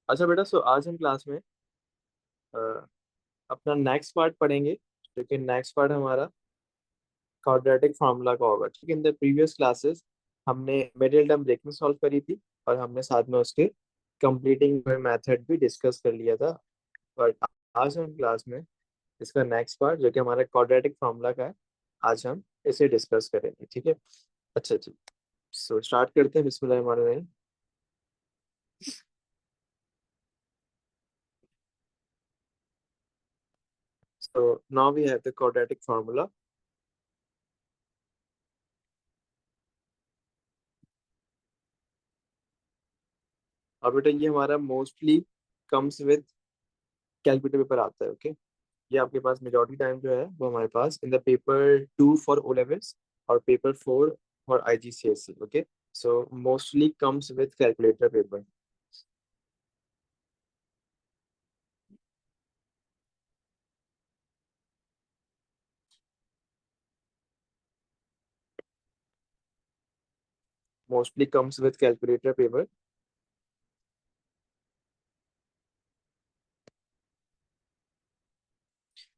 अच्छा बेटा, सो आज हम क्लास में अ, अपना नेक्स्ट पार्ट पढ़ेंगे। लेकिन नेक्स्ट पार्ट हमारा क्वाड्रेटिक फार्मूला का होगा। ठीक है, इन द प्रीवियस क्लासेस हमने मिडिल टर्म ब्रेकिंग सॉल्व करी थी और हमने साथ में उसके कंप्लीटिंग मेथड भी डिस्कस कर लिया था। बट आज हम क्लास में इसका नेक्स्ट पार्ट जो कि हमारा क्वाड्रेटिक फार्मूला का है, आज हम इसे डिस्कस करेंगे। ठीक है, अच्छा जी। सो स्टार्ट करते हैं, बिस्मिल्लाह। So now we have the quadratic formula. अब बेटा ये हमारा mostly comes with calculator paper आता है। ओके, ये आपके पास मेजॉरिटी टाइम जो है वो हमारे पास in the paper 2 for O levels और paper 4 for IGCSE। Okay, so mostly comes with calculator paper. Mostly comes with calculator paper.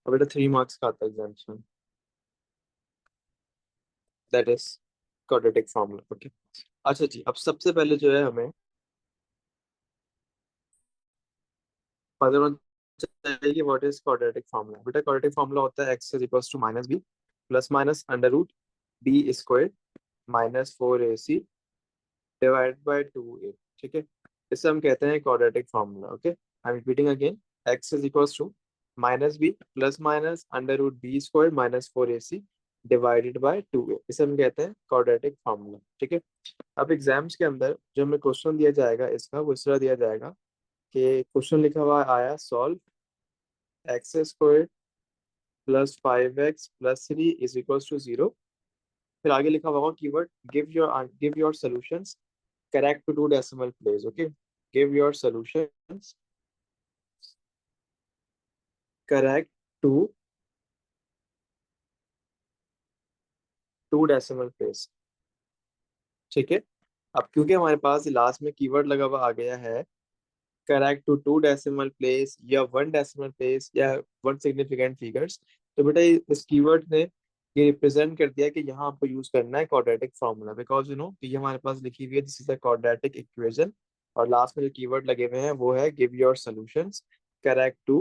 और बेटा 3 मार्क्स का आता है exam, that is quadratic formula. Okay, अच्छा जी, अब सबसे पहले जो है हमें पता होना चाहिए व्हाट इज क्वाड्रेटिक फार्मूला। बेटा क्वाड्रेटिक फार्मूला होता है x is equals to minus B plus minus under root B square minus 4ac divide by 2a। ठीक है, इसे हम कहते हैं quadratic formula. Okay, I am repeating again, x is equals to minus B plus minus under root B square minus 4ac divided by 2a, इसे हम कहते हैं क्वाड्रेटिक फार्मूला। ठीक है, अब एग्जाम्स के अंदर जो हमें क्वेश्चन दिया जाएगा इसका वो इस तरह दिया जाएगा कि क्वेश्चन लिखा हुआ आया, solve x square plus 5x plus 3 is equals to 0। फिर आगे लिखा हुआ keyword give your solutions correct to 2 decimal place। Okay, give your solutions correct to 2 decimal place। ठीक है, अब क्योंकि हमारे पास लास्ट में कीवर्ड लगा हुआ आ गया है करेक्ट टू 2 decimal place या 1 decimal place या 1 significant figures, तो बेटा इस कीवर्ड ने ये रिप्रेजेंट कर दिया कि यहाँ आपको यूज करना है क्वाड्रेटिक फॉर्मूला। बिकॉज ये हमारे पास लिखी हुई है this is the quadratic equation और लास्ट में जो कीवर्ड लगे हुए हैं वो है give your solutions correct to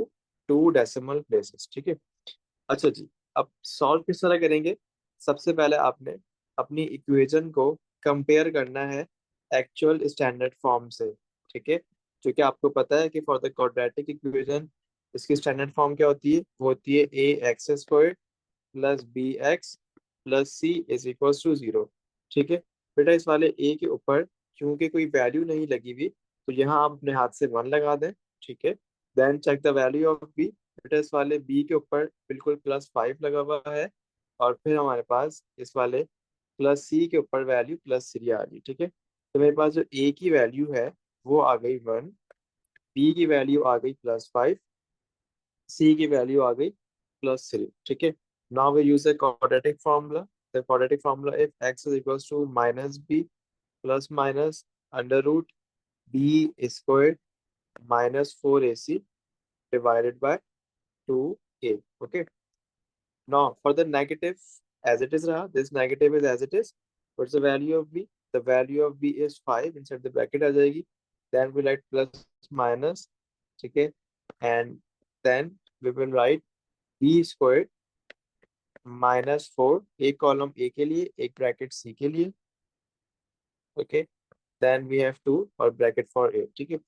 2 decimal places। ठीक है, अच्छा जी, अब सॉल्व किस तरह करेंगे। सबसे पहले आपने अपनी इक्वेशन को कंपेयर करना है एक्चुअल स्टैंडर्ड फॉर्म से। ठीक है, जो कि आपको पता है कि फॉर द क्वाड्रेटिक इक्वेशन इसकी स्टैंडर्ड फॉर्म क्या होती है, वो होती है A X square plus B X plus C is equal to 0। ठीक है, बेटा इस वाले ए के ऊपर क्योंकि कोई वैल्यू नहीं लगी हुई तो यहाँ आप अपने हाथ से 1 लगा दें। ठीक है, then check the value of B. बेटा इस वाले बी के ऊपर बिल्कुल +5 लगा हुआ है और फिर हमारे पास इस वाले प्लस सी के ऊपर वैल्यू +3 आ रही। ठीक है, तो मेरे पास जो ए की वैल्यू है वो आ गई 1, बी की वैल्यू आ गई +5, सी की वैल्यू आ गई +3। ठीक है, now we use the quadratic formula. The quadratic formula if x is equals to minus B plus minus under root B square -4ac divided by 2a। Okay, now for the negative, as it is raha, this negative is as it is. What's the value of b? The value of b is 5, inside the bracket आ जाएगी, then we write plus minus। ठीक है, and then we will write b squared -4, एक column a के लिए एक bracket c के लिए। Okay, then we have 2 और ब्रैकेट फॉर a। ठीक है,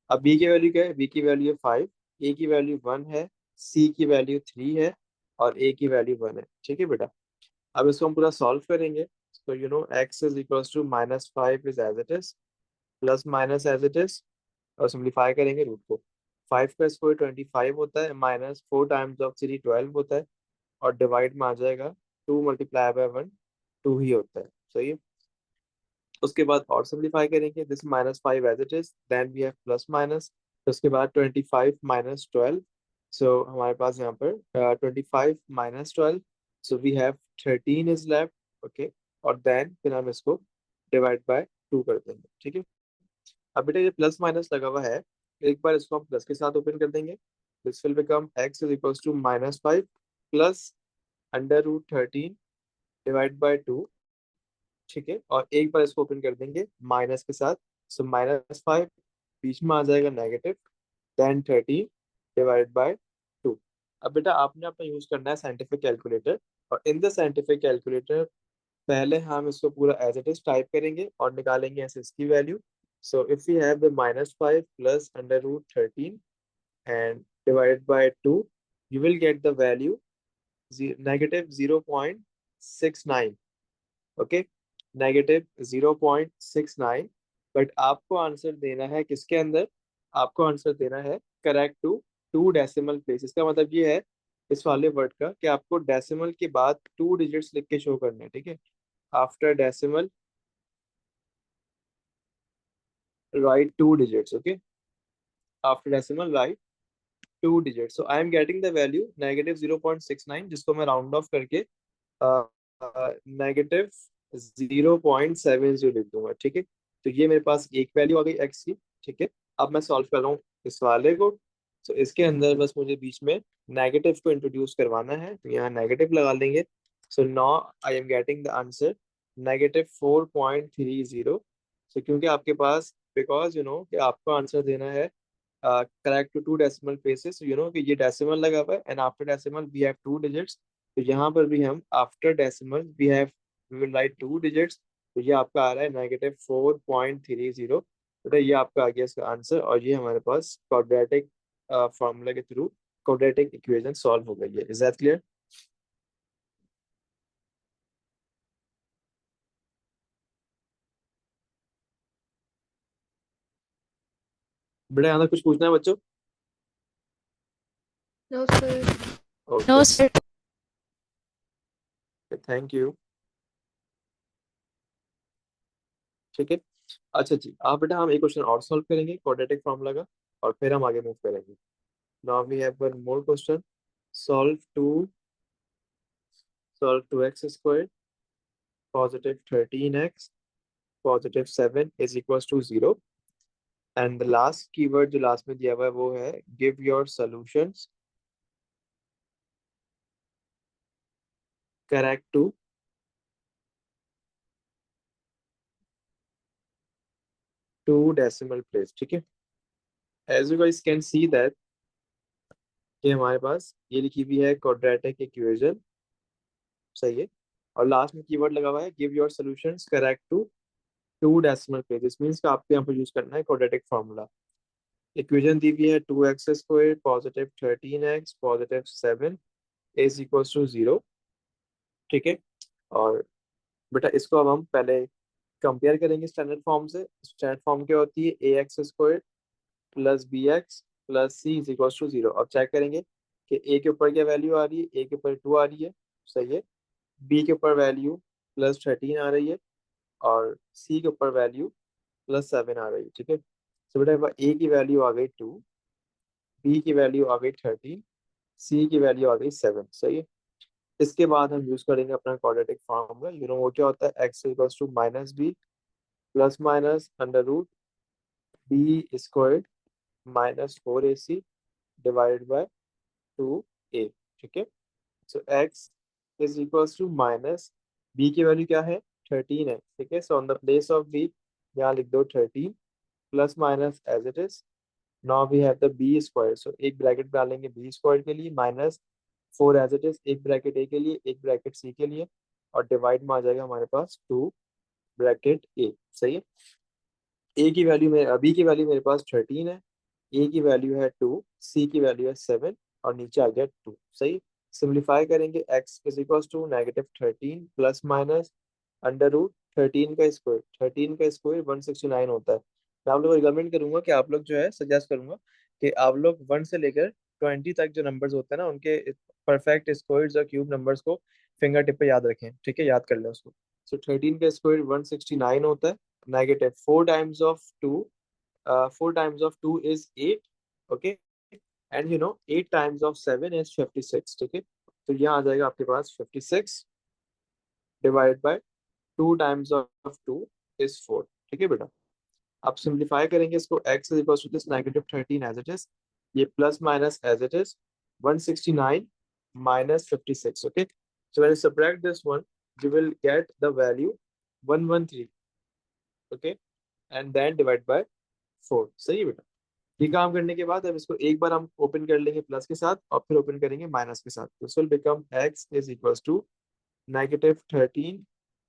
अब b की वैल्यू क्या है, b की वैल्यू है 5, a की वैल्यू 1 है, c की वैल्यू 3 है और a की वैल्यू 1 है। ठीक है बेटा, अब इसको हम पूरा सॉल्व करेंगे। तो x is equals to -5 is as it is plus minus as it is और सिंप्लीफाई करेंगे रूट को। 5 का स्क्वायर 25 होता है, -4 टाइम्स ऑफ 3 12 होता है और डिवाइड में आ जाएगा 2 मल्टीप्लाई बाय 1 2 ही होता है। सही है, उसके बाद और सिंप्लीफाई करेंगे, this -5 as it is, then we have plus minus, उसके बाद 25 -12, सो हमारे पास यहाँ पर 25 -12, so we have 13 is left. Okay, और देन फिर हम इसको डिवाइड बाय 2 कर देंगे। ठीक है, अब बेटा ये प्लस माइनस लगा हुआ है एक बार इसको हम प्लस के साथ ओपन कर देंगे, this will become x is equal to -5 plus √13 divide by 2। ठीक है, और एक बार इसको ओपन कर देंगे माइनस के साथ, सो -5 बीच में आ जाएगा नेगेटिव, देन 13 डिवाइड बाय 2। अब बेटा आपने अपना यूज करना है साइंटिफिक कैलकुलेटर, और इन द साइंटिफिक कैलकुलेटर पहले हम इसको पूरा एज इट इज टाइप करेंगे और निकालेंगे ऐसे इसकी value. So if you have the -5 plus √13 and divide by 2, you will get the value -0.69। Okay, -0.69। But आपको आंसर देना है किसके अंदर, आपको आंसर देना है करेक्ट टू 2 डेसिमल प्लेस। इसका मतलब ये है इस वाले वर्ड का कि आपको डेसिमल के बाद 2 डिजिट्स लिख के शो करना है। ठीक है, after decimal right 2 digits. Okay, after decimal right 2 digit. So I am getting the value -0.69, जिसको मैं राउंड ऑफ करके -0.70 लिख दूंगा। ठीक है, तो ये मेरे पास एक वैल्यू आ गई एक्स की। ठीक है, अब मैं सॉल्व कर रहा हूँ इस वाले को। तो इसके अंदर बस मुझे बीच में नेगेटिव को इंट्रोड्यूस करवाना है, तो यहाँ नेगेटिव लगा लेंगे। So now I am getting the answer -4.30। सो क्योंकि आपके पास, बिकॉज कि आपको आंसर देना है करेक्ट टू 2 डेसिमल प्लेसेस, कि ये डेसिमल लगा हुआ है and after decimal we have 2 digits. तो यहाँ पर भी हम after decimal we will write 2 digits. तो ये आपका आ रहा है -4.30। तो ये आपका आ गया इसका आंसर, और ये हमारे पास क्वाड्रेटिक फॉर्मूला के थ्रू क्वाड्रेटिक इक्वेशन सॉल्व हो गई है। Is that clear? बेटा यहाँ तक कुछ पूछना है बच्चों? No, sir. Okay, No, sir. Thank you. ठीक है, अच्छा जी, आप बेटा हम एक क्वेश्चन और सॉल्व करेंगे क्वाड्रेटिक फॉर्मूला का, और फिर हम आगे मूव करेंगे। Now we have one more question. Solve 2, solve 2x squared, positive 13x, positive 7 is equals to 0. And the last keyword जो last में दिया हुआ है वो है give your solutions correct to 2 decimal place। ठीक है, as you guys can see that कि हमारे पास ये लिखी हुई है quadratic equation। सही है, और लास्ट में कीवर्ड लगा हुआ है give your solutions correct to 2 decimal places, means कि आपको यहाँ पर यूज करना है quadratic formula। इक्वेशन दी हुई है 2x² positive 13x positive 7 is equals to 0। ठीक है, और बेटा इसको अब हम पहले कंपेयर करेंगे स्टैंडर्ड फॉर्म से। स्टैंडर्ड फॉर्म क्या होती है, ax² plus bx plus c is equals to 0। अब चेक करेंगे कि a के ऊपर क्या वैल्यू आ रही है, a के ऊपर 2 आ रही है। सही है, b के ऊपर वैल्यू +13 आ रही है, और c के ऊपर वैल्यू +7 आ रही है। ठीक है, तो बेटा a की वैल्यू आ गई 2, b की वैल्यू आ गई 13, सी की वैल्यू आ गई 7। सही है, इसके बाद हम यूज करेंगे अपना क्वाड्रेटिक फॉर्मूला। वो क्या होता है, X equals to -b plus minus √b² -4ac divided by 2a। ठीक है, so X is equals to minus B की वैल्यू क्या है, 13 है। ठीक है, so on the place of B यहाँ लिख दो 13 plus minus as it is. Now we have the b², so एक ब्रैकेट डालेंगे b² के लिए, -4 एज इट इज, एक ब्रैकेट ए के लिए, एक ब्रैकेट सी के लिए, और डिवाइड में आ जाएगा हमारे पास 2 ब्रैकेट ए। सही है, ए की वैल्यू में बी की वैल्यू मेरे पास 13 है, ए की वैल्यू है 2, सी की वैल्यू है 7, और नीचे आ गया 2। सही, सिंप्लीफाई करेंगे x is equal to -13 plus minus √13 का स्क्वायर। 13 का स्क्वायर 169 होता है। मैं आप लोग को रिकमेंड करूंगा कि आप लोग जो है, सजेस्ट करूंगा कि आप लोग 1 से लेकर 20 तक जो नंबर्स होते हैं ना, उनके परफेक्ट स्क्वायर्स और क्यूब नंबर्स को फिंगर टिप पे याद रखें। ठीक है, याद कर लें उसको। सो 13 का स्क्वायर 169 होता है, negative 4 is 8। Okay, and 8 times of 7 is 56। ठीक है, तो यहाँ आ जाएगा आपके पास 56 divide by 2 times of 2 is 4। ठीक है बेटा, आप सिंप्लीफाई करेंगे इसको, x is equal to this -13 as it is, ये plus minus as it is 169 minus 56. Okay, so when you subtract this one, you will get the value 113. Okay, and then divide by 4. सही है बेटा। ये काम करने के बाद अब इसको एक बार हम ओपन कर लेंगे प्लस के साथ और फिर ओपन करेंगे माइनस के साथ। This will become x is equals to -13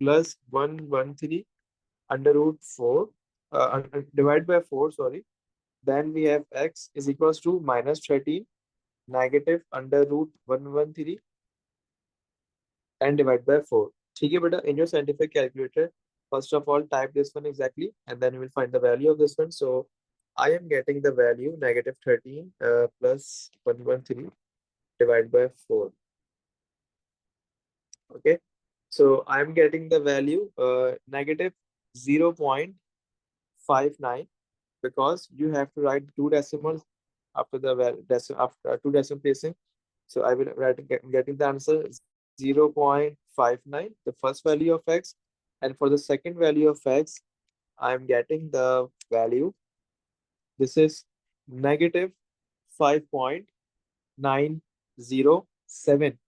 plus 113 under root 4 divide by 4, sorry. Then we have x is equals to -13 negative under root 113 and divide by 4. ठीक है बेटा, in your scientific calculator, first of all type this one exactly and then you will find the value of this one. So I am getting the value -13 plus 113 divided by 4. Okay, so I am getting the value negative 0.59 because you have to write two decimals after the after two decimal placing. So I will write getting the answer 0.59, the first value of x, and for the second value of x, I am getting the value. This is negative 5.907.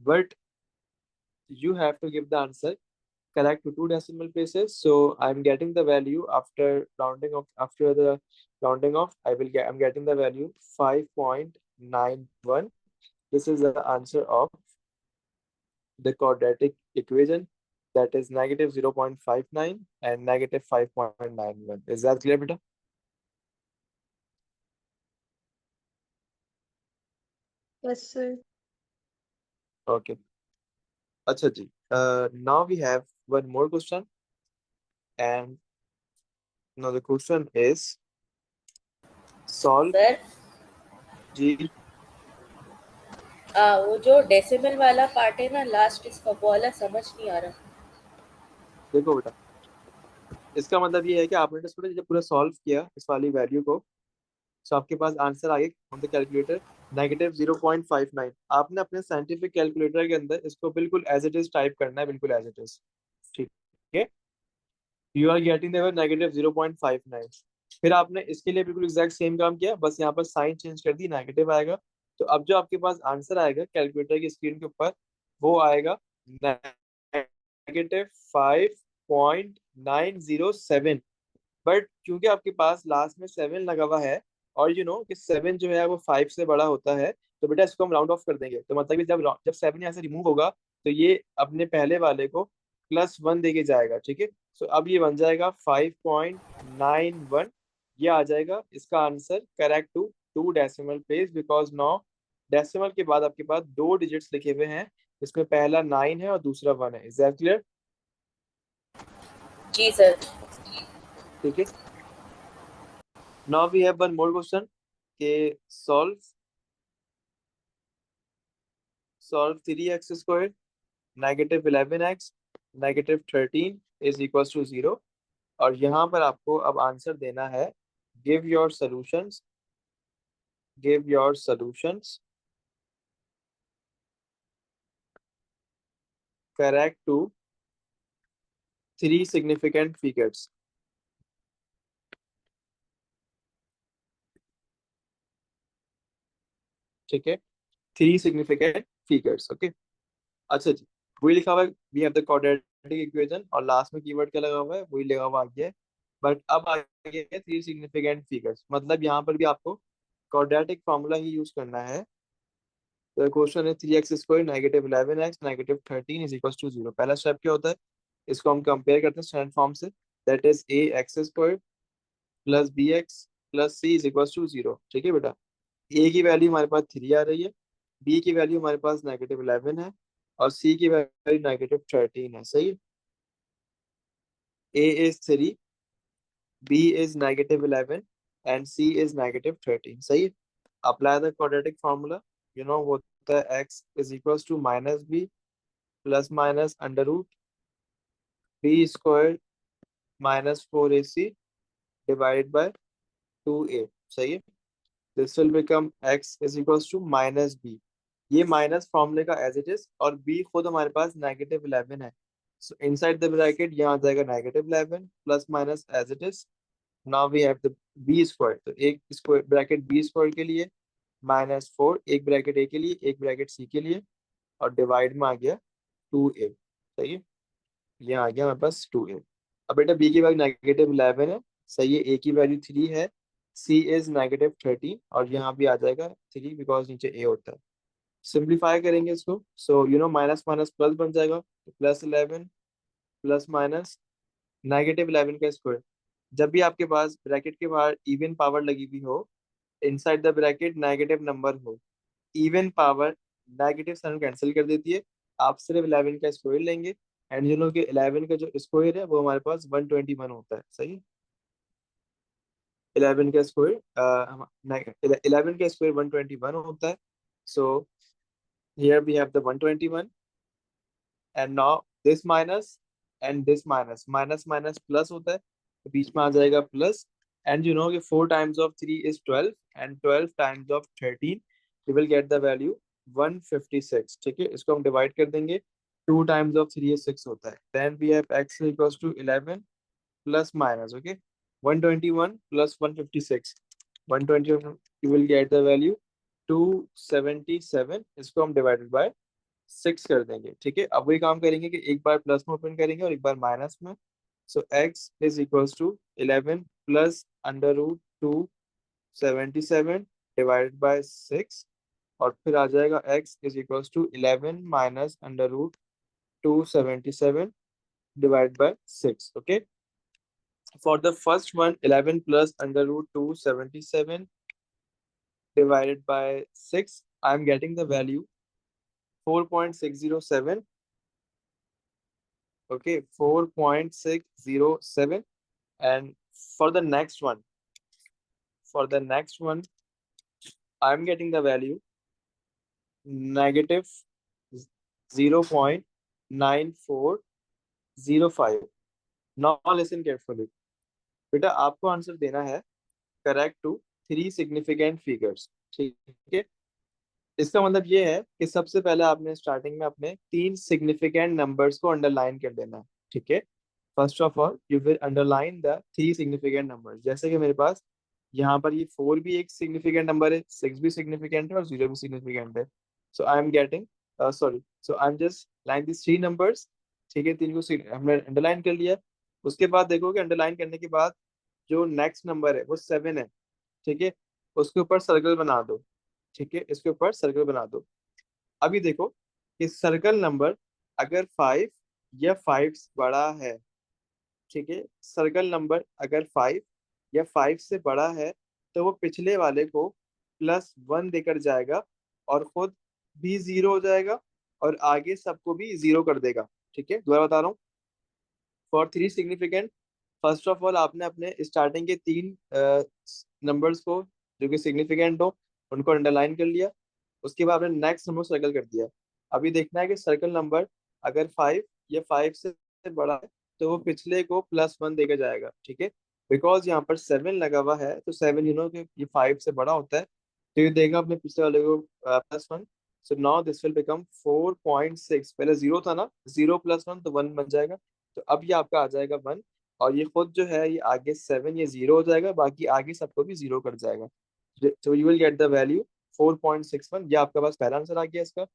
But you have to give the answer correct to two decimal places. So I'm getting the value after rounding off. After the rounding off, I'm getting the value 5.91. This is the answer of the quadratic equation, that is negative 0.59 and negative 5.91. Is that clear, beta? Yes, sir. Okay. Acha ji. Now we have one more question, and now the question is solve. Sir जी वो जो decimal वाला part है ना last, इसका वो वाला समझ नहीं आ रहा। देखो बेटा, इसका मतलब ये है कि आपने तो जब पूरा सॉल्व किया इस वाली वैल्यू को, तो आपके पास आंसर आ गया ऑन द कैलकुलेटर -0.59। आपने अपने साइंटिफिक कैलकुलेटर के अंदर इसको बिल्कुल एज इट इज टाइप करना है, बिल्कुल एज इट इज। ठीक है, यू आर गेटिंग देवर -0.59। फिर आपने इसके लिए बिल्कुल एग्जैक्ट सेम काम किया, बस यहाँ पर साइन चेंज कर दी, नेगेटिव आएगा। तो अब जो आपके पास आंसर आएगा कैलकुलेटर की स्क्रीन के ऊपर, वो आएगा -5.907। बट क्योंकि आपके पास लास्ट में 7 लगा हुआ है, और यू नो कि 7 जो है वो 5 से बड़ा होता है, तो बेटा इसको हम राउंड ऑफ कर देंगे। तो मतलब कि जब 7 यहाँ से रिमूव होगा, तो ये अपने पहले वाले को +1 देके जाएगा। ठीक है, सो अब ये बन जाएगा 5.91। ये आ जाएगा इसका answer correct to two decimal place, because now decimal के बाद आपके पास दो डिजिट्स लिखे हुए हैं, इसमें पहला 9 है और दूसरा 1 है। Is that clear? जी सर। ठीक है, now we have one more question के solve 3x² -11x -13 is equal to 0। और यहाँ पर आपको अब आंसर देना है, give your solutions correct to 3 significant figures। ठीक है, 3 significant figures। ओके, अच्छा जी, वही लिखा हुआ है, we have the quadratic equation, और लास्ट में कीवर्ड क्या लगा हुआ है, वही लगा हुआ आगे है। बट अब आगे है 3 significant figures, मतलब यहाँ पर भी आपको क्वाड्रेटिक फॉर्मूला ही यूज करना है। तो क्वेश्चन है 3x² -11x -13 is equal to 0। पहला स्टेप क्या होता है, इसको हम कंपेयर करते हैं स्टैंडर्ड फॉर्म से, that is ax² + bx + c is equal to 0। ठीक है बेटा, a की वैल्यू हमारे पास 3 आ रही है, b की वैल्यू हमारे पास -11 है, और c की वैल्यू -13 है। सही है, a is 3, b is -11 and c is -13। सही है, apply the quadratic formula. You know होता है x is equal to -b ± under root b² -4ac divided by 2a। सही है, this will become x is equal to -b, ये minus फॉर्मूले का as it is, और b खुद हमारे पास -11 है। सो इनसाइड द ब्रैकेट यहाँ आ जाएगा -11 ± as it is now we have the B square, तो एक स्क्वायर ब्रैकेट बी स्क्वायर के लिए -4, एक ब्रैकेट ए के लिए, एक ब्रैकेट सी के लिए, और डिवाइड में आ गया 2a। सही है, ये आ गया हमारे पास 2a। अब बेटा बी की वैल्यू -11 है, सही है, ए की वैल्यू 3 है, सी इज -13, और यहाँ भी आ जाएगा 3 बिकॉज नीचे ए होता है। सिंप्लीफाई करेंगे इसको, so you know minus minus plus बन जाएगा, +11 प्लस माइनस -11 का स्क्वायर। जब भी आपके पास ब्रैकेट के बाहर इवन पावर लगी हुई हो, inside the bracket negative number हो, even power negative sign cancel कर देती है, आप सिर्फ 11 का स्क्वायर लेंगे, एंड यू नो कि 11 का जो स्क्वायर है वो हमारे पास 121 होता है। सही है, 11 का स्क्वायर 11 का स्क्वायर 121 होता है। So here we have the 121, and now this minus and this minus, minus minus plus होता है, तो बीच में आ जाएगा प्लस। एंड यू नो कि 4 times of 3 is 12, and 12 times of 13 you will get the value 156। ठीक है, इसको हम डिवाइड कर देंगे, 2 टाइम्स ऑफ 3 इज 6 होता है। Then we have x equals to 11 plus minus, okay, 121 plus 156, 121 you will get the value 277। इसको हम डिवाइडेड बाय 6 कर देंगे। ठीक है, अब वही काम करेंगे कि एक बार प्लस में ओपन करेंगे और एक बार माइनस में। So x is equals to 11 plus under root 277 divided by 6, और फिर आ जाएगा x is equals to 11 minus under root 277 divided by 6. Okay. For the first one, 11 plus under root 277 divided by 6, I am getting the value 4.607. Okay, 4.607. And for the next one, I am getting the value negative 0.9405. Now listen carefully. बेटा आपको answer देना है correct to 3 significant figures. ठीक है, इसका मतलब ये है कि सबसे पहले आपने स्टार्टिंग में अपने 3 सिग्निफिकेंट नंबर्स को अंडरलाइन कर देना है। ठीक है, first of all you will underline the 3 significant numbers. जैसे कि मेरे पास यहाँ पर ये 4 भी एक सिग्निफिकेंट नंबर है, 6 भी सिग्निफिकेंट है, और 0 भी सिग्निफिकेंट है। So I am getting so I am just line this 3 numbers. ठीक है, 3 को हमने अंडरलाइन कर लिया। उसके बाद देखो कि अंडरलाइन करने के बाद जो नेक्स्ट नंबर है वो 7 है। ठीक है, उसके ऊपर सर्कल बना दो। ठीक है, इसके ऊपर सर्कल बना दो। अभी देखो कि सर्कल नंबर अगर 5 या 5 से बड़ा है, ठीक है, सर्कल नंबर अगर 5 या 5 से बड़ा है, तो वो पिछले वाले को +1 देकर जाएगा, और खुद भी 0 हो जाएगा, और आगे सबको भी 0 कर देगा। ठीक है, दोबारा बता रहा हूँ। For 3 significant, first of all आपने अपने स्टार्टिंग के 3 नंबर्स को जो कि सिग्निफिकेंट हो उनको अंडरलाइन कर लिया। उसके बाद आपने नेक्स्ट नंबर सर्कल कर दिया। अभी देखना है कि सर्कल नंबर अगर 5 या 5 से बड़ा है, तो वो पिछले को +1 देकर जाएगा। ठीक है, बिकॉज यहाँ पर 7 लगा हुआ है, तो 7 यू नो कि ये 5 से बड़ा होता है, तो ये देगा अपने पिछले वाले को +1। So now this will become 4.6। पहले 0 था ना, 0 + 1 तो 1 बन जाएगा, तो अब ये आपका आ जाएगा 1, और ये खुद जो है ये आगे 7 ये 0 हो जाएगा, बाकी आगे सबको भी 0 कर जाएगा। तो you will get the value 4.61। ये आपके पास पहला आंसर आ गया इसका।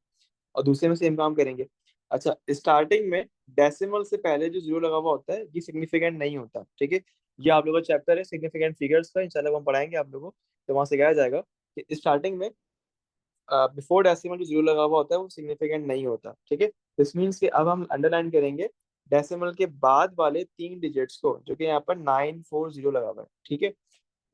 और दूसरे में सेम काम करेंगे। अच्छा, स्टार्टिंग में डेसिमल से पहले जो 0 लगा हुआ होता है ये सिग्निफिकेंट नहीं होता। ठीक है, ये आप लोगों का चैप्टर है सिग्निफिकेंट फिगर्स का, इंशाल्लाह वो हम पढ़ाएंगे आप लोगों को, तो वहां सिखाया जाएगा कि स्टार्टिंग में बिफोर डेसिमल जो 0 लगा हुआ होता है वो सिग्निफिकेंट नहीं होता। ठीक है, दिस मीन्स कि अब हम अंडरलाइन करेंगे डेसिमल के बाद वाले 3 डिजिट्स को, जो कि यहाँ पर 940 लगा हुआ है। ठीक है,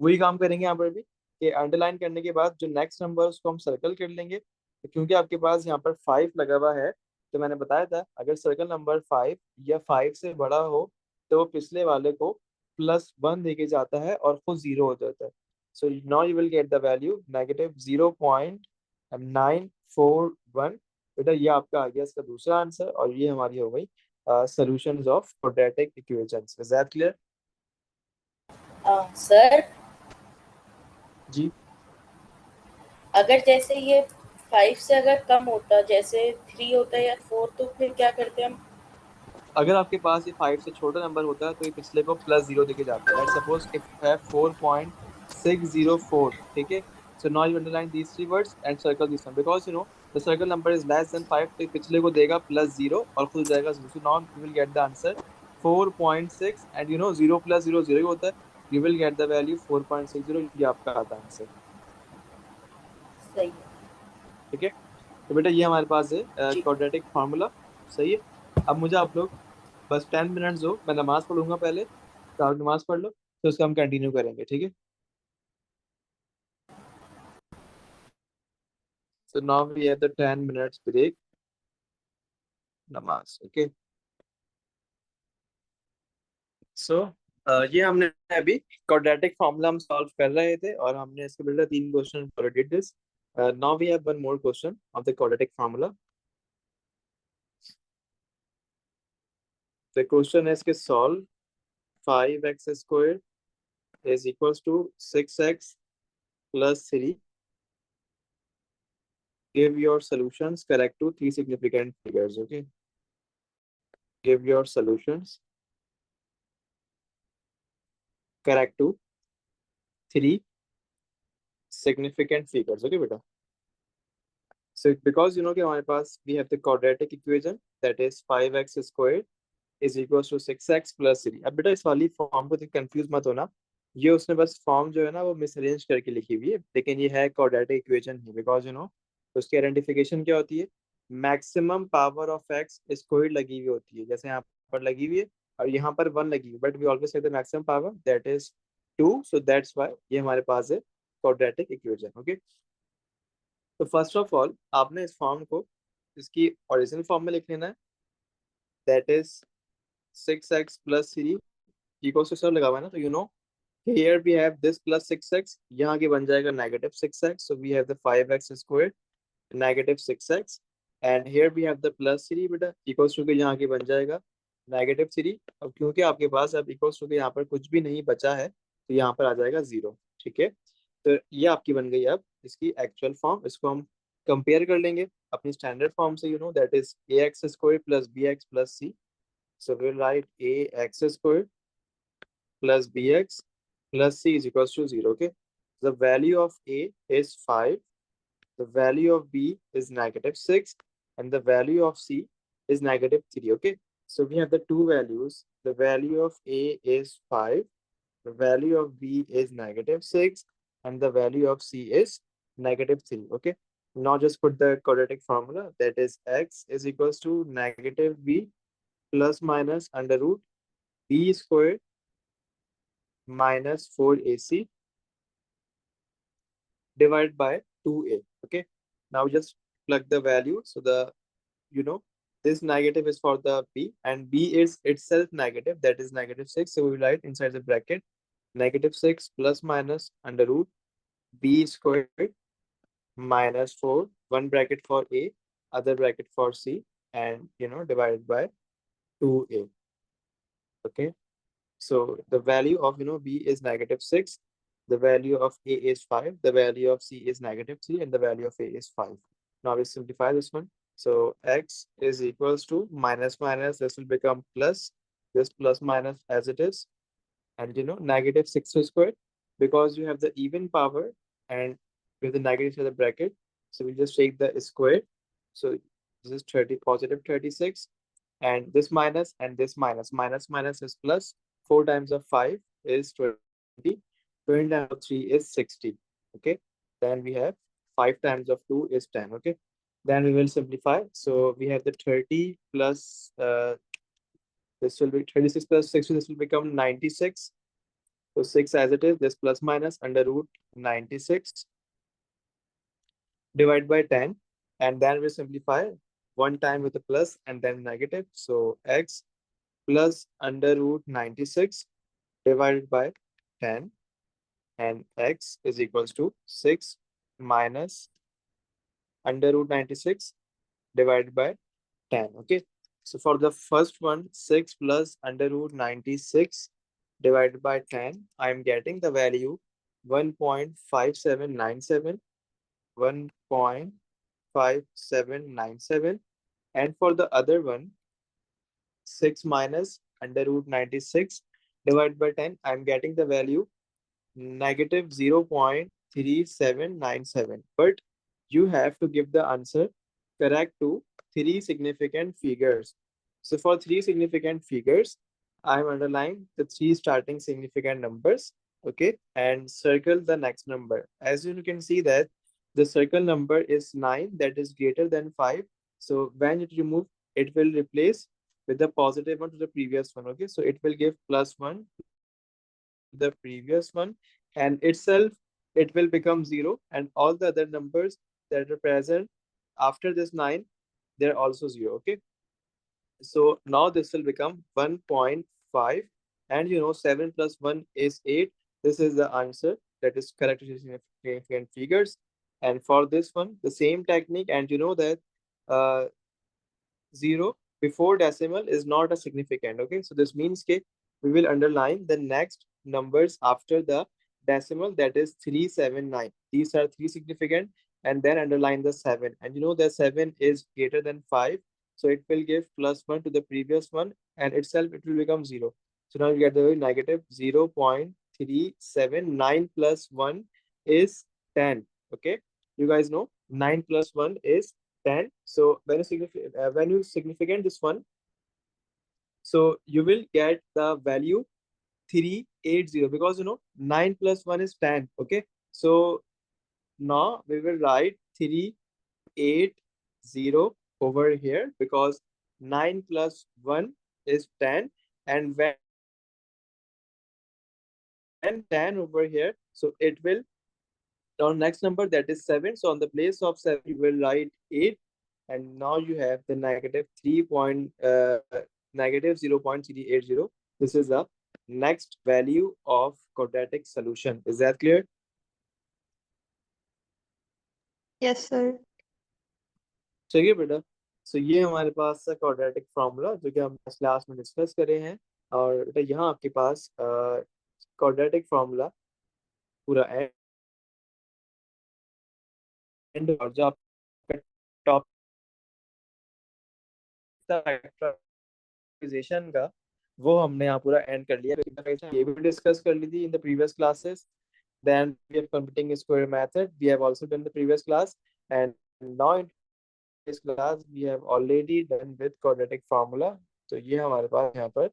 वही काम करेंगे यहाँ पर भी कि अंडरलाइन करने के बाद जो नेक्स्ट नंबर उसको हम सर्कल कर लेंगे। तो क्योंकि आपके पास यहाँ पर 5 लगा हुआ है, तो मैंने बताया था अगर सर्कल नंबर 5 या 5 से बड़ा हो, तो वो पिछले वाले को +1 देके जाता है और खुद 0 हो जाता है। So now you will get the value -0.941। बेटा ये आपका आ गया इसका दूसरा आंसर, और ये हमारी हो गई solutions of quadratic equations. Is that clear? Sir, जी, अगर जैसे ये 5 से अगर कम होता, जैसे 3 होता है या 4, तो फिर क्या करते हम? अगर आपके पास ये 5 से छोटा नंबर होता है तो ये पिछले को +0 देके जाता है। Let's suppose if you have 4.604, ठीक है। So now you underline these three words and circle this one because you know the circle number is less than 5, तो ये पिछले को देगा +0 और खुद जाएगा 0। सो now you will get the answer 4.6 and you know 0 + 0 0 ही होता है। You will get the value 4.60, ये आपका आता आंसर। सही है ठीक है, तो बेटा ये हमारे पास है जी। Quadratic formula. सही है। अब मुझे आप लोग बस 10 मिनट्स दो, मैं नमाज पढ़ूंगा पहले, तो आप नमाज पढ़ लो, तो उसका हम कंटिन्यू करेंगे, ठीक है। So now we have the 10 minutes break, नमाज, ओके। सो ये हमने अभी क्वाड्रेटिक फार्मूला हम सॉल्व कर रहे थे और हमने इसके बेटा 3 question did this. Now we have one more question of the quadratic formula. The question is कि solve 5x squared is equals to 6x plus 3. Give your solutions correct to three significant figures, okay? Give your solutions correct to three significant figures, okay beta? So because you know कि हमारे पास we have the quadratic equation that is 5x squared is equals to 6x plus 3. अब बेटा इस वाली form को देख confuse मत होना, ये उसने बस फॉर्म जो है ना वो मिसअरेंज करके लिखी हुई है, लेकिन ये है quadratic equation he because you no उसकी आइडेंटिफिकेशन क्या होती है, maximum power of x squared लगी हुई होती है, जैसे यहाँ पर लगी हुई है और यहाँ पर 1 लगी हुई, but we always say the maximum power that is 2, so that's why ये हमारे पास है क्वाड्रेटिक इक्वेशन, ओके। तो फर्स्ट ऑफ ऑल आपने इस फॉर्म को इसकी ओरिजिनल फॉर्म में लिख लेना है, that is 6x plus 3 equals to सब लगा हुआ है ना, तो you know here we have this plus 6x, यहाँ की बन जाएगा negative 6x, so we have the 5x squared negative 6x, and here we have the plus 3 बेटा equals to के यहाँ की बन जाएगा negative 3। अब क्योंकि आपके पास अब equals to के यहाँ पर कुछ भी नहीं बचा है तो यहाँ पर आ जाएगा 0, ठीक है। तो ये आपकी बन गई अब इसकी एक्चुअल फॉर्म, इसको हम कंपेयर कर लेंगे अपनी स्टैंडर्ड फॉर्म से, you know that is ax squared plus bx plus c, so we'll write ax squared plus bx plus c is equals to 0, okay. The value of a is 5, the value of b is -6, and the value of c is -3, okay. So we have the two values, the value of a is 5, the value of b is -6, and the value of c is -3, okay. Now just put the quadratic formula, that is x is equals to -b plus minus under root b squared minus 4ac divided by 2a, okay. Now just plug the value, so the you know this negative is for the b and b is itself negative, that is -6, so we will write inside the bracket -6 plus minus under root b squared minus 4, one bracket for a, other bracket for c, and you know divided by 2a, okay. So the value of b is -6, the value of a is 5, the value of c is -3, and the value of a is 5. Now we simplify this one. So x is equals to minus minus, this will become plus, this plus minus as it is, and you know -6 squared, because you have the even power and with the negative to the bracket, so we just take the square. So this is 30 positive 36, and this minus and this minus, minus minus is plus, 4 times of 5 is 20, 20 times of 3 is 60, okay. Then we have 5 times of 2 is 10, okay. Then we will simplify, so we have the 30 plus this will be 36 plus 60, this will become 96, so 6 as it is, this plus minus under root 96 divided by 10, and then we simplify one time with a plus and then negative, so x plus under root 96 divided by 10, and x is equals to 6 minus under root 96 divided by 10, okay. So for the first one, 6 plus under root 96 divided by 10, I am getting the value 1.5797, 1.5797, and for the other one, 6 minus under root 96 divided by 10. I'm getting the value negative 0.3797. But you have to give the answer correct to three significant figures. So for three significant figures, I'm underlining the three starting significant numbers, okay, and circle the next number. As you can see that the circle number is 9, that is greater than 5. So when it remove, it will replace with the positive one to the previous one, okay. So it will give +1 to the previous one, and itself it will become 0, and all the other numbers that are present after this 9, they're also 0, okay. So now this will become 1.5, and 7 plus 1 is 8. This is the answer that is correct to significant figures. And for this one, the same technique, and you know that 0 before decimal is not a significant, okay. So this means that we will underline the next numbers after the decimal, that is 379. These are three significant, and then underline the 7, and the 7 is greater than 5, so it will give +1 to the previous one, and itself it will become 0. So now you get the negative 0.379 plus 1 is 10, okay. You guys know 9 plus 1 is 10. So when you significant this one, so you will get the value 380, because 9 plus 1 is 10, okay. So now we will write 380 over here, because 9 plus 1 is 10, and when 10 over here, so it will now next number, that is 7. So on the place of 7 you will write 8, and now you have the negative 0.380. This is the next value of quadratic solution. Is that clear? Yes, sir. चलिए बेटा, सो ये हमारे पास quadratic formula जो कि हम class में discuss कर रहे हैं, और बेटा यहाँ आपके पास क्वाड्रेटिक फार्मूला पूरा एंड, और जो आपका टॉप फैक्टराइजेशन का, वो हमने यहाँ पूरा एंड कर लिया। ये भी डिस्कस कर ली थी in the previous classes. Then we have computing square method. We have also done the previous class, and now in this class we have already done with quadratic formula. तो ये हमारे पास यहाँ पर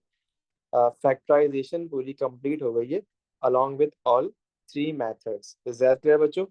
फैक्टराइजेशन पूरी complete हो गई है along with all three methods. Is that clear बच्चों?